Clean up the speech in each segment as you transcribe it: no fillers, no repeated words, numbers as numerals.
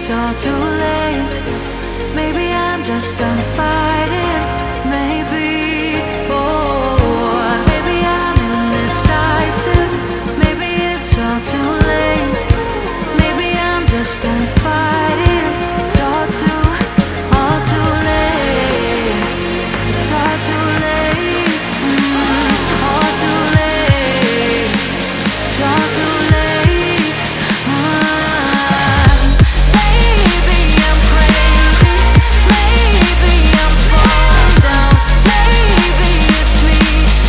it's all too late. Maybe I'm just done fighting. Maybe, oh, maybe I'm indecisive. Maybe it's all too late. Maybe I'm just done fighting. It's all too late. It's all too late. All too late. It's all too late. Maybe I'm crazy. Maybe I'm falling down. Maybe it's me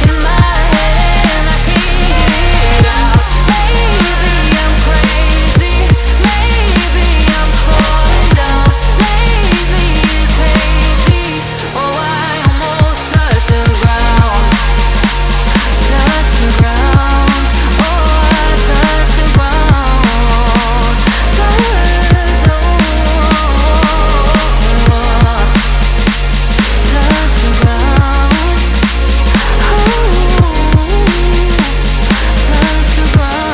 in my head and I can't get it out. Maybe I'm crazy. Maybe I'm falling down. Maybe it's hazy. Oh, I almost touched the ground. Touch the ground. Oh, I touched the ground. Touch the ground. Ooh, touch the ground.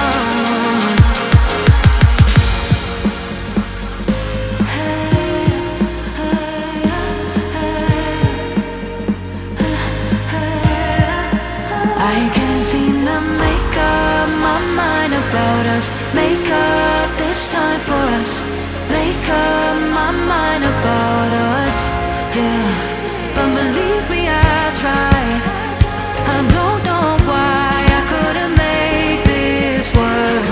I can't seem to make up my mind about us. Make up this time for us. Make up my mind about us. Yeah, but believe me, I tried. I don't know why I couldn't make this work.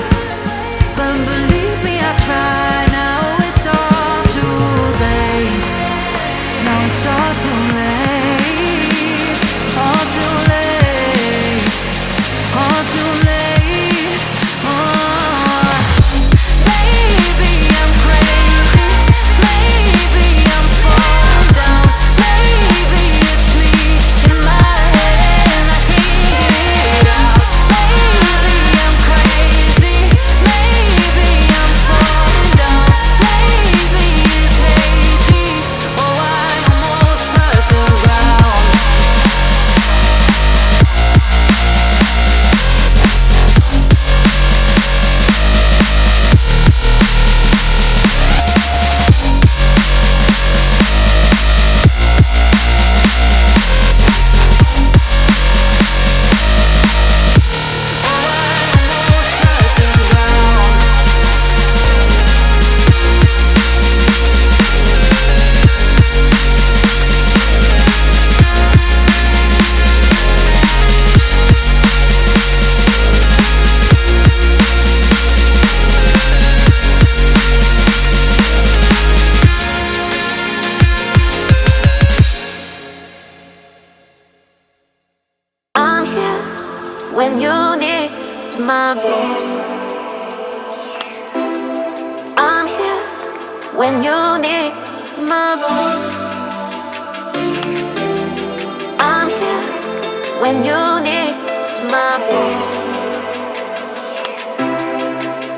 But believe me, I tried. Now it's all too late. Now it's all too late. All too late. All too late. Maybe I'm crazy. Maybe I'm falling down. Maybe it's me in my head and I can't get it out. Maybe I'm crazy. Maybe I'm falling down. Maybe it's hazy. Oh, I almost touched the ground. I'm here when you need my voice. I'm here when you need my voice. I'm here when you need my voice.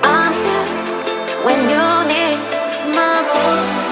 I'm here when you need my voice.